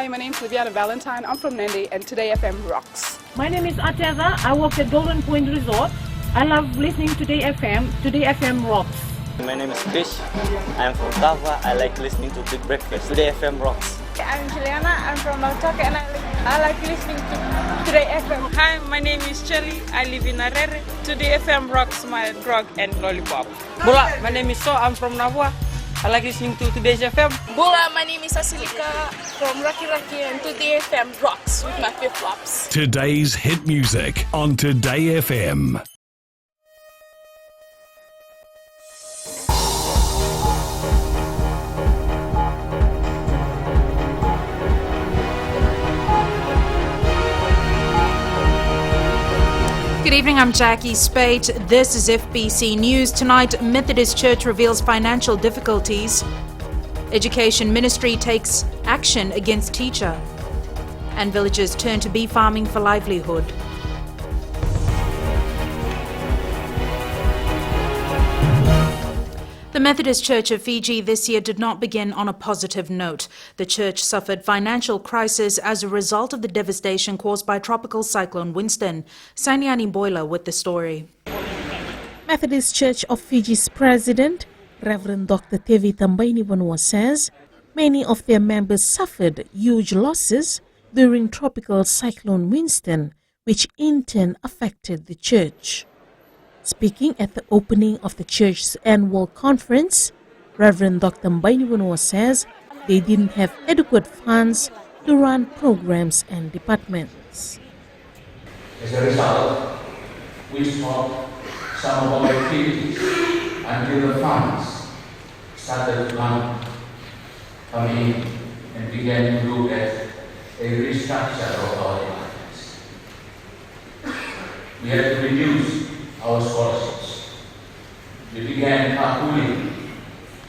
Hi, my name is Liviana Valentine. I'm from Nandi, and Today FM rocks. My name is Ateza. I work at Golden Point Resort. I love listening to Today FM. Today FM rocks. My name is Fish. I'm from Tava. I like listening to Big Breakfast. Today FM rocks. I'm Juliana. I'm from Nautok, and I like listening to Today FM. Hi, my name is Chelly. I live in Arere. Today FM rocks my drug and lollipop. Bula, my name is So. I'm from Navua. I like listening to Today's FM. Bula, my name is Asilika from Raki Raki, and Today FM rocks with my flip-flops. Today's hit music on Today FM. Good evening, I'm Jackie Spate. This is FBC News. Tonight, Methodist Church reveals financial difficulties. Education Ministry takes action against teacher. And villagers turn to bee farming for livelihood. The Methodist Church of Fiji this year did not begin on a positive note. The church suffered financial crisis as a result of the devastation caused by Tropical Cyclone Winston. Sanyani Boiler with the story. Methodist Church of Fiji's president, Reverend Dr. Tevi Tambainiwanua, says many of their members suffered huge losses during Tropical Cyclone Winston, which in turn affected the church. Speaking at the opening of the church's annual conference, Reverend Dr. Mbainiwanua says they didn't have adequate funds to run programs and departments. As a result, we stopped some of our activities until the funds started to come in and began to look at a restructure of our departments. We had to reduce our scholarships. We began carpooling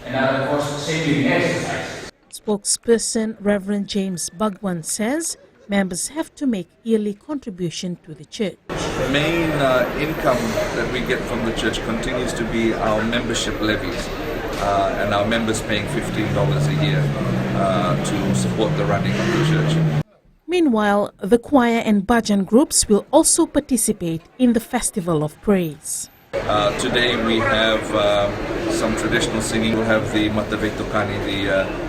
and other cost-saving exercises. Spokesperson Reverend James Bhagwan says members have to make yearly contribution to the church. The main income that we get from the church continues to be our membership levies and our members paying $15 a year to support the running of the church. Meanwhile, the choir and bhajan groups will also participate in the Festival of Praise. Today we have some traditional singing. We'll have the Matavei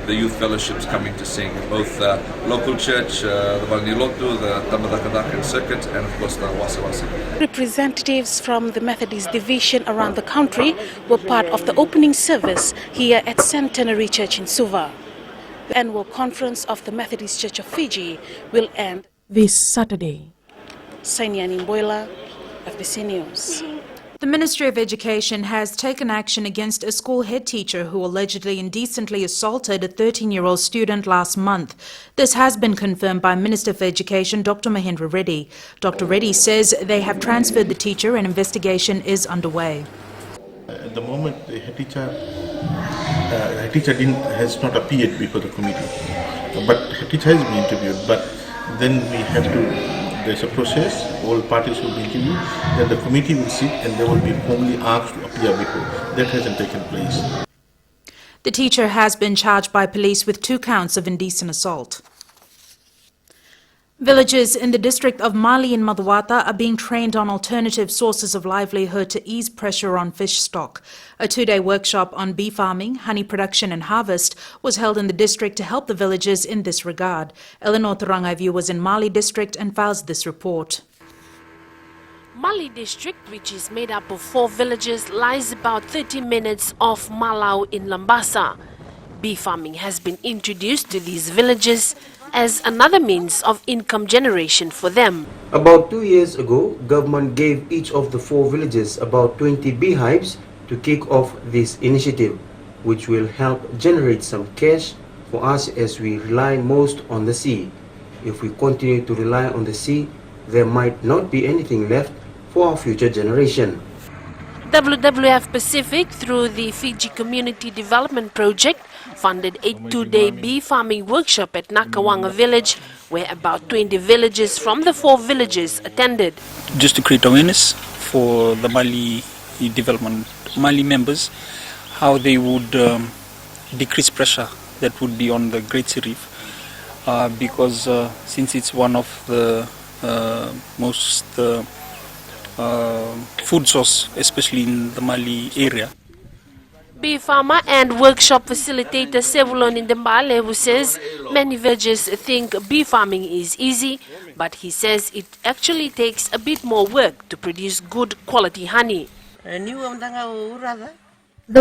the youth fellowships coming to sing, both local church, the Valnilotu, the Tamadakadakan circuit, and of course the Wasawasi. Representatives from the Methodist division around the country were part of the opening service here at Centenary Church in Suva. The annual conference of the Methodist Church of Fiji will end this Saturday. Sanyani Mboila, FBC News. The Ministry of Education has taken action against a school head teacher who allegedly indecently assaulted a 13-year-old student last month. This has been confirmed by Minister for Education, Dr. Mahendra Reddy. Dr. Reddy says they have transferred the teacher and investigation is underway. At the moment, the head teacher has not appeared before the committee, but head teacher has been interviewed. But then we have to, there's a process, all parties will be interviewed, then the committee will sit and they will be formally asked to appear before. That hasn't taken place. The teacher has been charged by police with 2 counts of indecent assault. Villagers in the district of Mali in Madhuwata are being trained on alternative sources of livelihood to ease pressure on fish stock. A 2-day workshop on bee farming, honey production and harvest was held in the district to help the villagers in this regard. Eleanor Turangaivu was in Mali district and files this report. Mali district, which is made up of 4 villages, lies about 30 minutes off Malau in Lambasa. Bee farming has been introduced to these villages as another means of income generation for them. About 2 years ago, government gave each of the 4 villages about 20 beehives to kick off this initiative, which will help generate some cash for us as we rely most on the sea. If we continue to rely on the sea, there might not be anything left for our future generation. WWF Pacific, through the Fiji Community Development Project, funded a 2-day bee farming workshop at Nakawanga village, where about 20 villagers from the 4 villages attended. Just to create awareness for the Mali members, how they would decrease pressure that would be on the Great Sea Reef, because since it's one of the most food source, especially in the Mali area. Bee farmer and workshop facilitator Sevulon Ndembale, who says many villagers think bee farming is easy, but he says it actually takes a bit more work to produce good quality honey. The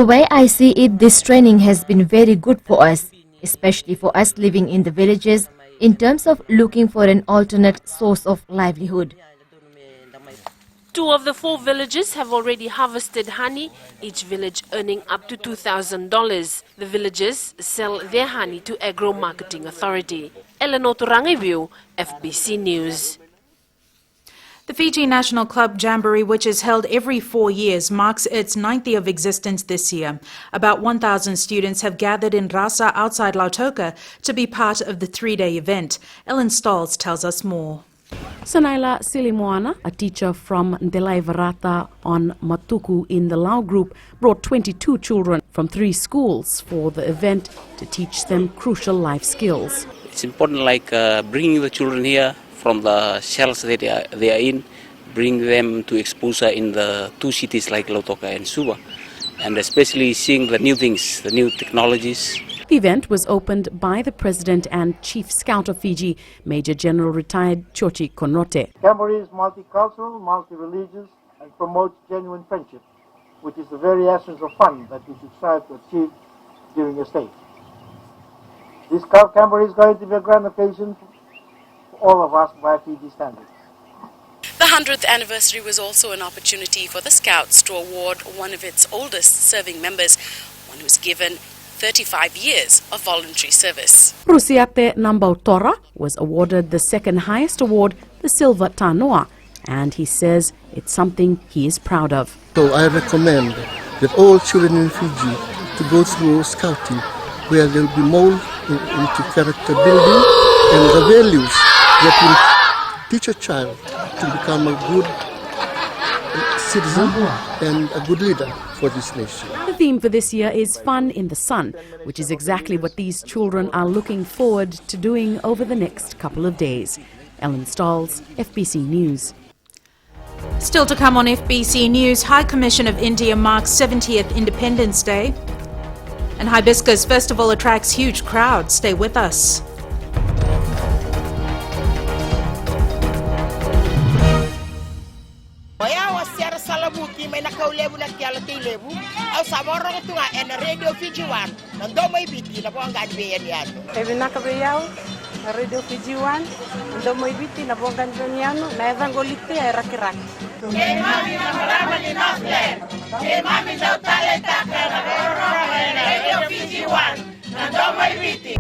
way I see it, this training has been very good for us, especially for us living in the villages, in terms of looking for an alternate source of livelihood. 2 of the 4 villages have already harvested honey, each village earning up to $2,000. The villagers sell their honey to Agro Marketing Authority. Eleanor Turangiviu, FBC News. The Fiji National Club Jamboree, which is held every 4 years, marks its 9th year of existence this year. About 1,000 students have gathered in Rasa outside Lautoka to be part of the 3-day event. Ellen Stolz tells us more. Sanaila Silimoana, a teacher from Ndelai Varata on Matuku in the Lau group, brought 22 children from 3 schools for the event to teach them crucial life skills. It's important, like bringing the children here from the shells that they are in, bring them to exposure in the 2 cities like Lautoka and Suva, and especially seeing the new things, the new technologies. The event was opened by the President and Chief Scout of Fiji, Major General retired Chochi Konote. Jamboree is multicultural, multi-religious, and promotes genuine friendship, which is the very essence of fun that we should strive to achieve during a stay. This Jamboree is going to be a grand occasion for all of us by Fiji standards. The 100th anniversary was also an opportunity for the Scouts to award one of its oldest serving members, one who's given 35 years of voluntary service. Rusiate Nambautora was awarded the 2nd highest award, the Silver Tanoa, and he says it's something he is proud of. So I recommend that all children in Fiji to go through scouting, where they'll be molded into character building and the values that will teach a child to become a good citizen and a good leader for this nation. The theme for this year is Fun in the Sun, which is exactly what these children are looking forward to doing over the next couple of days. Ellen Stolz, FBC News. Still to come on FBC News, High Commission of India marks 70th Independence Day. And Hibiscus Festival attracts huge crowds. Stay with us. May nakaulebu na tiala tilebu au saborong tunga en radio Fiji 1 nando may biti na po ang ganbiyan yan. Ebi nakabayaw radio Fiji 1 nando may biti na po ang ganbiyan na evangolite ay rakiraki. Kay mami na marama ni Northland. Kay mami daw talenta ka na radio Fiji 1 nando may biti.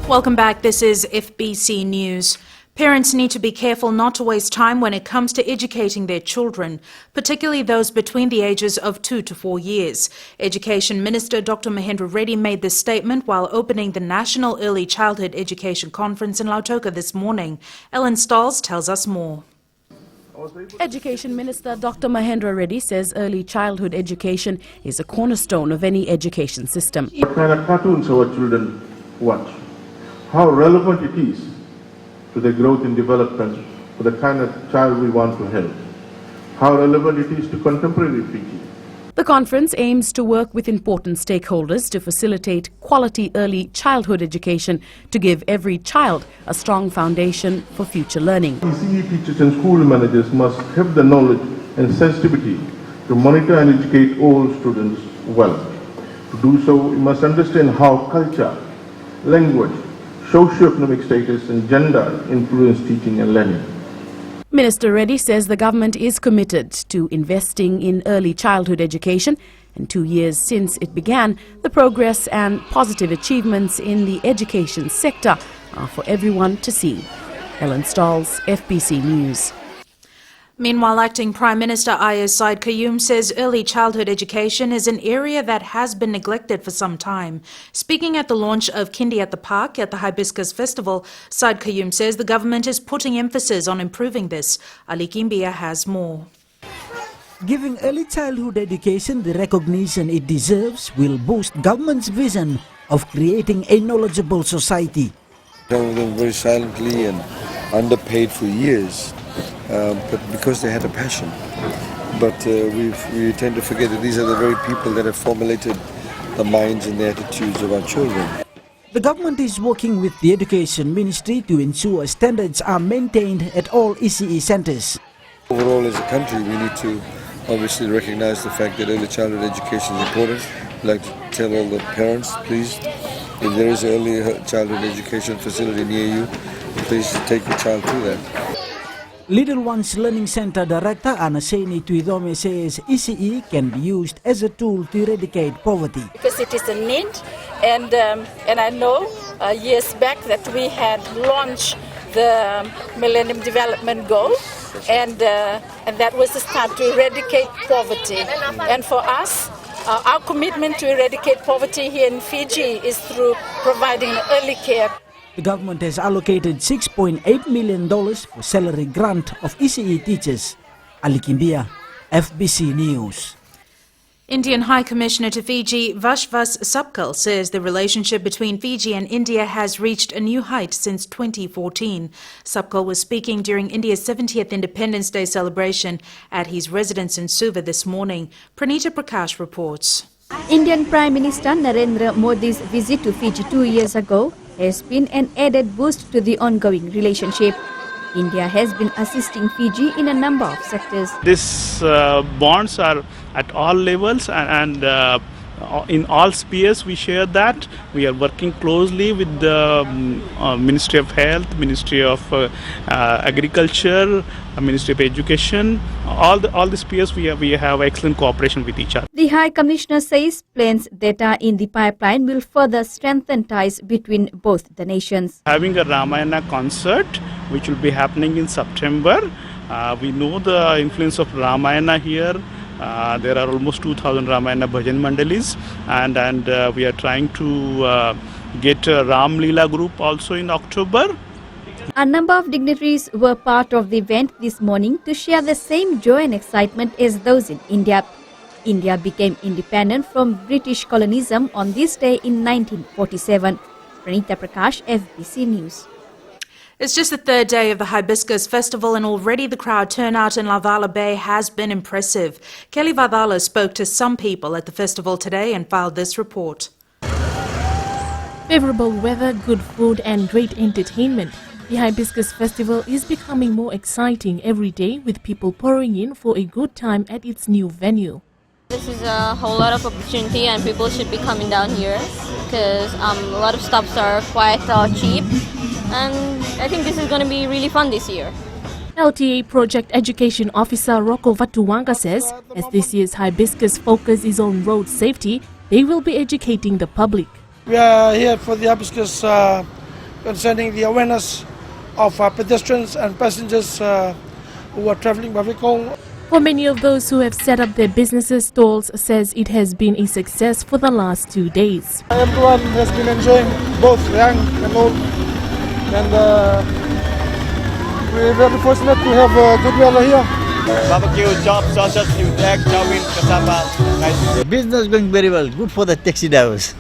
Welcome back. This is FBC News. Parents need to be careful not to waste time when it comes to educating their children, particularly those between the ages of 2 to 4 years. Education Minister Dr. Mahendra Reddy made this statement while opening the National Early Childhood Education Conference in Lautoka this morning. Ellen Stolz tells us more. Education Minister Dr. Mahendra Reddy says early childhood education is a cornerstone of any education system. What kind of cartoons our children watch, how relevant it is to their growth and development for the kind of child we want to help, how relevant it is to contemporary Fiji. The conference aims to work with important stakeholders to facilitate quality early childhood education to give every child a strong foundation for future learning. ECE teachers and school managers must have the knowledge and sensitivity to monitor and educate all students well. To do so, we must understand how culture, language, socio-economic status and gender influence teaching and learning. Minister Reddy says the government is committed to investing in early childhood education, and 2 years since it began, the progress and positive achievements in the education sector are for everyone to see. Ellen Stolz, FBC News. Meanwhile, Acting Prime Minister Ayaz Said Qayyum says early childhood education is an area that has been neglected for some time. Speaking at the launch of Kindi at the Park at the Hibiscus Festival, Said Qayyum says the government is putting emphasis on improving this. Ali Kimbia has more. Giving early childhood education the recognition it deserves will boost government's vision of creating a knowledgeable society. Some of them very silently and underpaid for years, but because they had a passion. But we tend to forget that these are the very people that have formulated the minds and the attitudes of our children. The government is working with the Education Ministry to ensure standards are maintained at all ECE centres. Overall, as a country, we need to obviously recognize the fact that early childhood education is important. I'd like to tell all the parents, please, if there is an early childhood education facility near you, please take your child to that. Little Ones Learning Centre Director Anaseni Tuidome says ECE can be used as a tool to eradicate poverty. Because it is a need, and I know years back that we had launched the Millennium Development Goal, and that was the start to eradicate poverty. And for us, our commitment to eradicate poverty here in Fiji is through providing early care. The government has allocated $6.8 million for salary grant of ECE teachers. Ali Kimbia, FBC News. Indian High Commissioner to Fiji, Vashvas Sapkal, says the relationship between Fiji and India has reached a new height since 2014. Sapkal was speaking during India's 70th Independence Day celebration at his residence in Suva this morning. Pranita Prakash reports. Indian Prime Minister Narendra Modi's visit to Fiji 2 years ago has been an added boost to the ongoing relationship. India has been assisting Fiji in a number of sectors. These bonds are at all levels and in all spheres we share that. We are working closely with the Ministry of Health, Ministry of Agriculture, Ministry of Education. All the spheres we have excellent cooperation with each other. The High Commissioner says plans that are in the pipeline will further strengthen ties between both the nations. Having a Ramayana concert which will be happening in September. We know the influence of Ramayana here. There are almost 2,000 Ramayana Bhajan Mandalis, and we are trying to get a Ram Leela group also in October. A number of dignitaries were part of the event this morning to share the same joy and excitement as those in India. India became independent from British colonialism on this day in 1947. Pranita Prakash, FBC News. It's just the third day of the Hibiscus Festival and already the crowd turnout in Lavala Bay has been impressive. Kelly Vadala spoke to some people at the festival today and filed this report. Favorable weather, good food and great entertainment. The Hibiscus Festival is becoming more exciting every day with people pouring in for a good time at its new venue. This is a whole lot of opportunity and people should be coming down here because a lot of stops are quite cheap. And I think this is going to be really fun this year. LTA Project Education Officer Rocco Vatuwanga says, as this year's Hibiscus focus is on road safety, they will be educating the public. We are here for the Hibiscus concerning the awareness of pedestrians and passengers who are travelling by vehicle. For many of those who have set up their businesses, Stalls says it has been a success for the last 2 days. Everyone has been enjoying, both young and old. And we're very fortunate to have good weather here. Barbecue, chop, sausage, egg, chowin, cassava. Business is going very well. Good for the taxi drivers.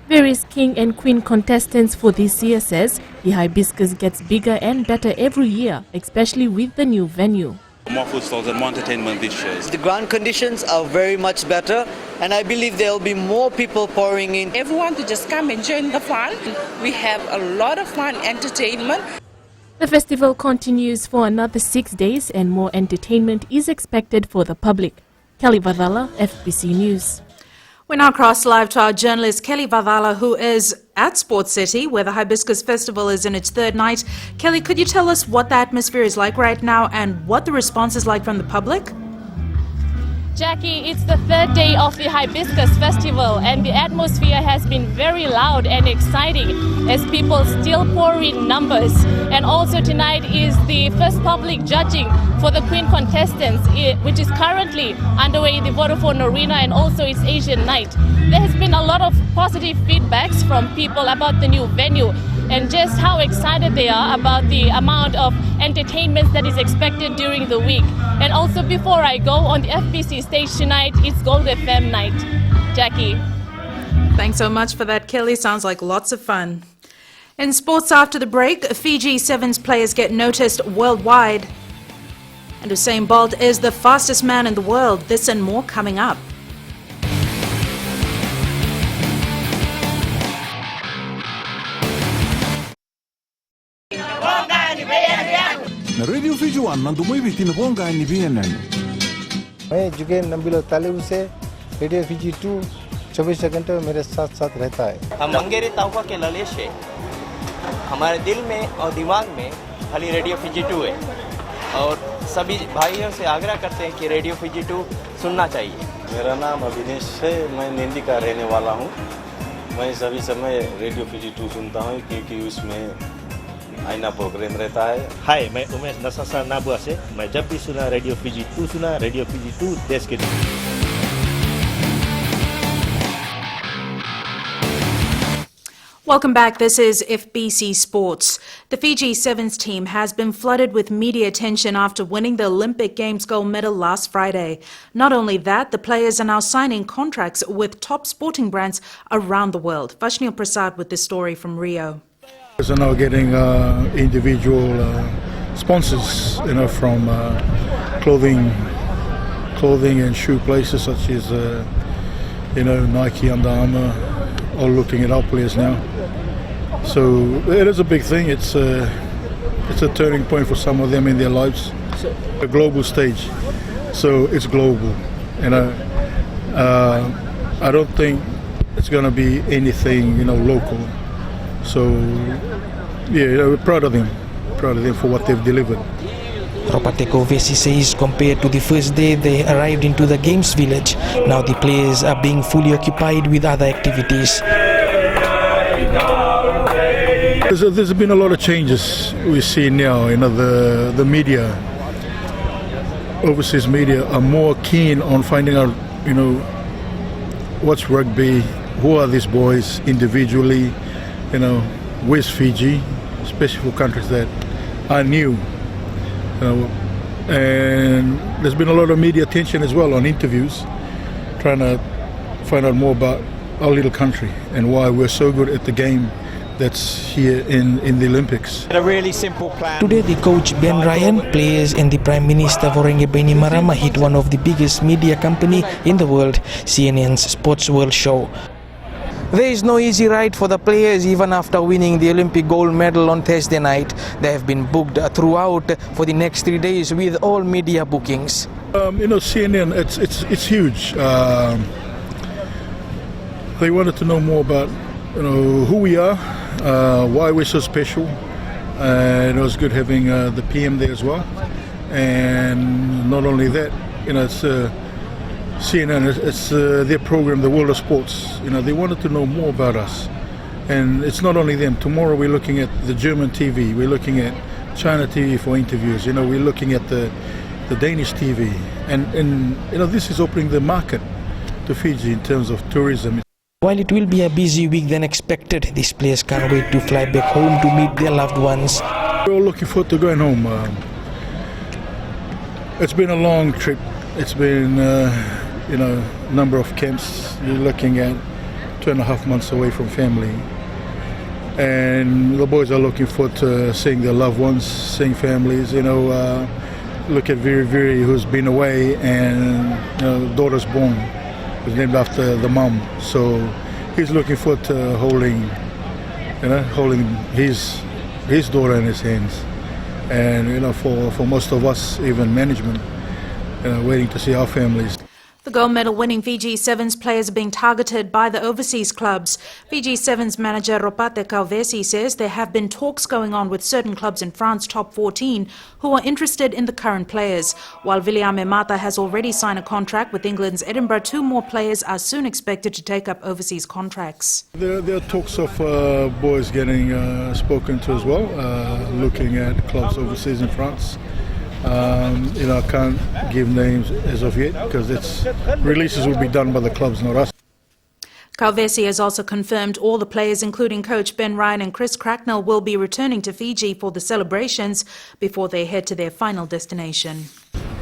Various king and queen contestants for this year says the Hibiscus gets bigger and better every year, especially with the new venue. More food stalls and more entertainment this year. The ground conditions are very much better and I believe there will be more people pouring in. Everyone to just come and join the fun. We have a lot of fun entertainment. The festival continues for another 6 days and more entertainment is expected for the public. Kelly Vadala, FBC News. We now cross live to our journalist Kelly Vadala, who is at Sports City, where the Hibiscus Festival is in its third night. Kelly, could you tell us what the atmosphere is like right now and what the response is like from the public? Jackie, it's the third day of the Hibiscus Festival and the atmosphere has been very loud and exciting as people still pour in numbers. And also tonight is the first public judging for the Queen contestants, which is currently underway in the Vodafone Arena and also its Asian night. There has been a lot of positive feedbacks from people about the new venue. and just how excited they are about the amount of entertainment that is expected during the week. And also, before I go on the FBC stage tonight, it's Gold FM night. Jackie. Thanks so much for that, Kelly. Sounds like lots of fun. In sports after the break, Fiji Sevens players get noticed worldwide. And Usain Bolt is the fastest man in the world. This and more coming up. Na Radio Fiji One nandu mo ibiti na bonga ni BNN. मैं जुगेन नंबिलो तालिब से radio Fiji 2 24 घंटे मेरे साथ साथ रहता है। हम मंगेरी ताउका के ललेश है। हमारे दिल में और दिमाग में खाली रेडियो फिजी 2 है और सभी भाइयों से आग्रह करते हैं कि रेडियो फिजी 2 सुनना चाहिए। मेरा नाम अभिनेश है, मैं निंदी का रहने वाला हूँ। मैं सभी समय रेडियो फिजी 2 सुनता हूँ क्योंकि उसमें आईना प्रोग्राम रहता है। हाय, मैं उमेश नसासा नाबुआ से। मैं जब भी सुना रेडियो फिजी 2 सुना। रेडियो फिजी 2 देश के Welcome back. This is FBC Sports. The Fiji Sevens team has been flooded with media attention after winning the Olympic Games gold medal last Friday. Not only that, the players are now signing contracts with top sporting brands around the world. Vashnil Prasad with this story from Rio. Are now getting individual sponsors, from clothing and shoe places such as, Nike, Under Armour, all looking at our players now. So it is a big thing. It's a turning point for some of them in their lives. A global stage, so it's global. I don't think it's going to be anything, local. So, yeah, we're proud of them for what they've delivered. Ropateko Vesi says compared to the first day they arrived into the Games village, now the players are being fully occupied with other activities. There's been a lot of changes we see now. The media, overseas media, are more keen on finding out, what's rugby, who are these boys individually, where's Fiji, especially for countries that are new. And there's been a lot of media attention as well on interviews, trying to find out more about our little country and why we're so good at the game that's here in the Olympics. A really simple plan. Today the coach Ben Ryan, players and the Prime Minister Vorenga Bainimarama hit one of the biggest media company in the world, CNN's Sports World Show. There is no easy ride for the players even after winning the Olympic gold medal on Thursday night. They have been booked throughout for the next 3 days with all media bookings. CNN, it's huge. They wanted to know more about who we are, why we're so special. And it was good having the PM there as well. And not only that, it's CNN, it's their program, The World of Sports. They wanted to know more about us. And it's not only them. Tomorrow we're looking at the German TV, we're looking at China TV for interviews, we're looking at the Danish TV. And this is opening the market to Fiji in terms of tourism. While it will be a busy week than expected, these players can't wait to fly back home to meet their loved ones. We're all looking forward to going home. It's been a long trip. It's been number of camps. You're looking at 2.5 months away from family, and the boys are looking forward to seeing their loved ones, seeing families. Look at Viri, who's been away, and daughter's born, was named after the mum. So he's looking forward to holding his daughter in his hands, and for most of us, even management, waiting to see our families. The gold medal winning Fiji Sevens players are being targeted by the overseas clubs. Fiji Sevens manager Ropate Kauvesi says there have been talks going on with certain clubs in France top 14 who are interested in the current players. While Viliame Mata has already signed a contract with England's Edinburgh, 2 more players are soon expected to take up overseas contracts. There are talks of boys getting spoken to as well, looking at clubs overseas in France. I can't give names as of yet because releases will be done by the clubs, not us. Calvesi has also confirmed all the players, including coach Ben Ryan and Chris Cracknell, will be returning to Fiji for the celebrations before they head to their final destination.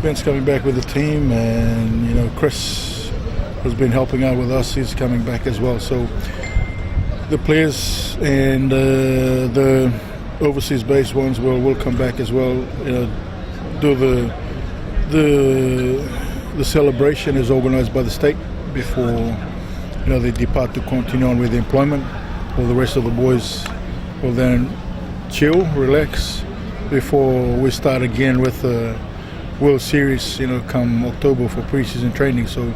Ben's coming back with the team, and Chris has been helping out with us. He's coming back as well. So the players and the overseas-based ones will come back as well. Do the celebration is organised by the state before they depart to continue on with the employment. All the rest of the boys will then chill, relax before we start again with the World Series. Come October for pre-season training. So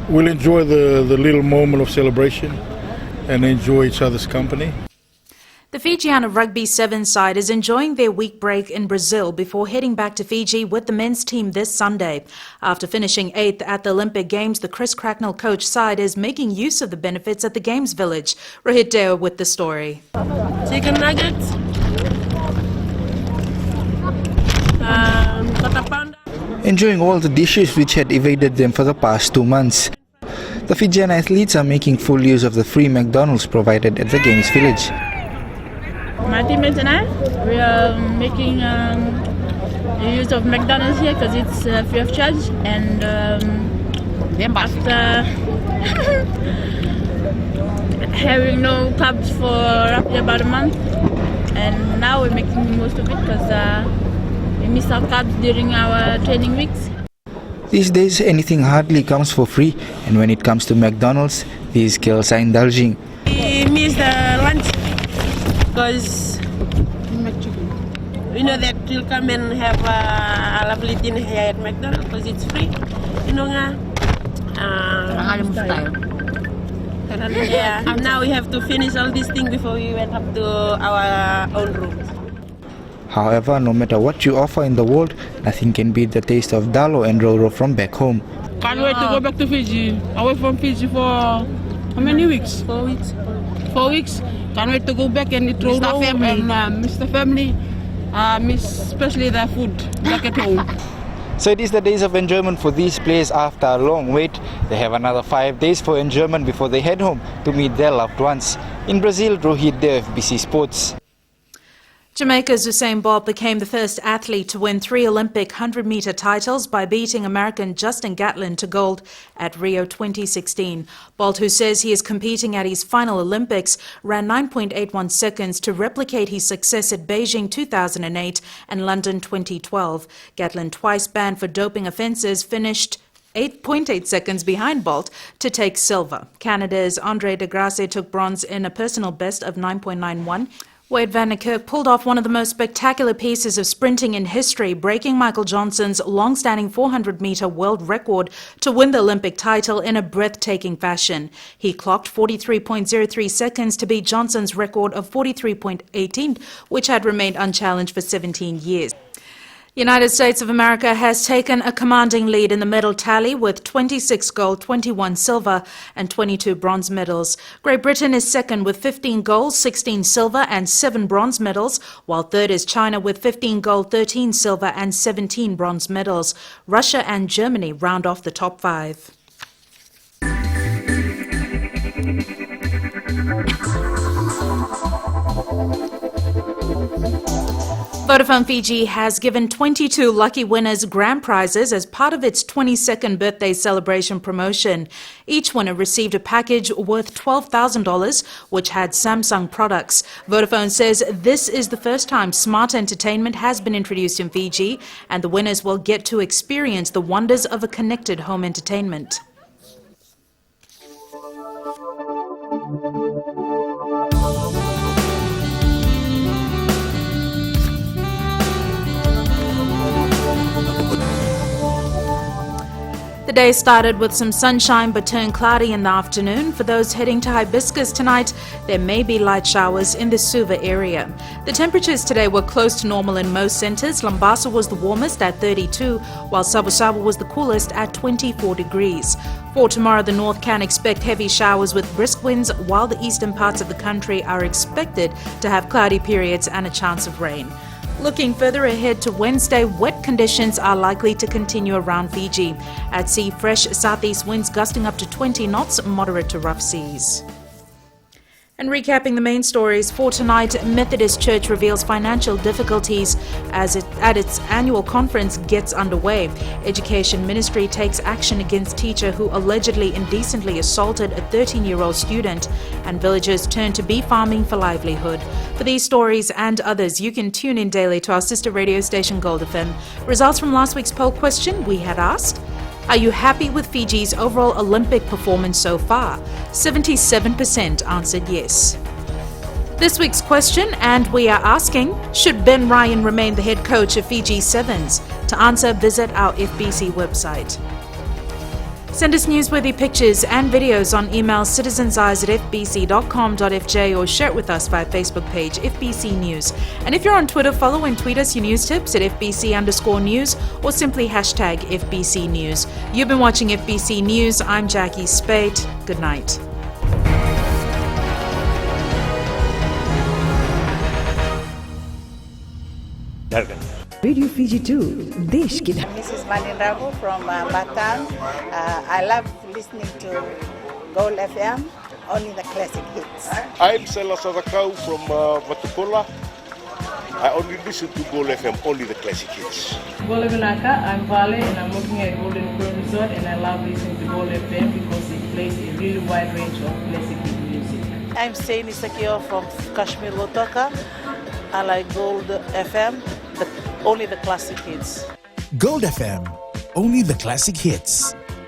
we'll enjoy the little moment of celebration and enjoy each other's company. The Fijiana Rugby 7 side is enjoying their week break in Brazil before heading back to Fiji with the men's team this Sunday. After finishing 8th at the Olympic Games, the Chris Cracknell coach side is making use of the benefits at the Games Village. Rohit Deo with the story. Chicken nuggets. Enjoying all the dishes which had evaded them for the past 2 months. The Fijian athletes are making full use of the free McDonald's provided at the Games Village. My teammates and I, we are making use of McDonald's here because it's free of charge, and after having no carbs for roughly about a month, and now we're making the most of it because we miss our carbs during our training weeks. These days anything hardly comes for free, and when it comes to McDonald's, these girls are indulging. We miss the lunch because we know that we'll come and have a lovely dinner here at McDonald's because it's free. Yeah, now we have to finish all these things before we went up to our own rooms. However, no matter what you offer in the world, nothing can beat the taste of dalo and roro from back home. Can't wait to go back to Fiji. Away from Fiji for how many weeks? 4 weeks. 4 weeks. Can't wait to go back and eat roro and miss the family. Miss especially the food back at home. So it is the days of enjoyment for these players after a long wait. They have another 5 days for enjoyment before they head home to meet their loved ones. In Brazil, Rohit Deo, FBC Sports. Jamaica's Usain Bolt became the first athlete to win 3 Olympic 100-metre titles by beating American Justin Gatlin to gold at Rio 2016. Bolt, who says he is competing at his final Olympics, ran 9.81 seconds to replicate his success at Beijing 2008 and London 2012. Gatlin, twice banned for doping offences, finished 8.8 seconds behind Bolt to take silver. Canada's Andre de Grasse took bronze in a personal best of 9.91. Wade van Niekerk pulled off one of the most spectacular pieces of sprinting in history, breaking Michael Johnson's long-standing 400-metre world record to win the Olympic title in a breathtaking fashion. He clocked 43.03 seconds to beat Johnson's record of 43.18, which had remained unchallenged for 17 years. United States of America has taken a commanding lead in the medal tally with 26 gold, 21 silver and 22 bronze medals. Great Britain is second with 15 gold, 16 silver and 7 bronze medals, while third is China with 15 gold, 13 silver and 17 bronze medals. Russia and Germany round off the top 5. Vodafone Fiji has given 22 lucky winners grand prizes as part of its 22nd birthday celebration promotion. Each winner received a package worth $12,000, which had Samsung products. Vodafone says this is the first time smart entertainment has been introduced in Fiji, and the winners will get to experience the wonders of a connected home entertainment. The day started with some sunshine but turned cloudy in the afternoon. For those heading to Hibiscus tonight, there may be light showers in the Suva area. The temperatures today were close to normal in most centres. Lambasa was the warmest at 32, while Sabu Sabu was the coolest at 24 degrees. For tomorrow, the north can expect heavy showers with brisk winds, while the eastern parts of the country are expected to have cloudy periods and a chance of rain. Looking further ahead to Wednesday, wet conditions are likely to continue around Fiji. At sea, fresh southeast winds gusting up to 20 knots, moderate to rough seas. And recapping the main stories for tonight, Methodist Church reveals financial difficulties as at its annual conference gets underway. Education Ministry takes action against teacher who allegedly indecently assaulted a 13-year-old student, and villagers turn to bee farming for livelihood. For these stories and others, you can tune in daily to our sister radio station Gold FM. Results from last week's poll question, we had asked, are you happy with Fiji's overall Olympic performance so far? 77% answered yes. This week's question, and we are asking, should Ben Ryan remain the head coach of Fiji Sevens? To answer, visit our FBC website. Send us newsworthy pictures and videos on email citizenseyes@fbc.com.fj or share it with us via Facebook page FBC News. And if you're on Twitter, follow and tweet us your news tips at FBC_news or simply hashtag FBC News. You've been watching FBC News. I'm Jackie Spate. Good night. Radio Fiji 2, Desh ki Dhan. Mrs. Manin Rabu from Batam. I love listening to Gold FM, only the classic hits. I'm Sela Sadakau from Vatupula. I only listen to Gold FM, only the classic hits. Gold Benaka, I'm Vale and I'm working at Golden Crow Resort, and I love listening to Gold FM because it plays a really wide range of classic hit music. I'm Saini Sakio from Kashmir Lotoka. I like Gold FM, only the classic hits. Gold FM, only the classic hits.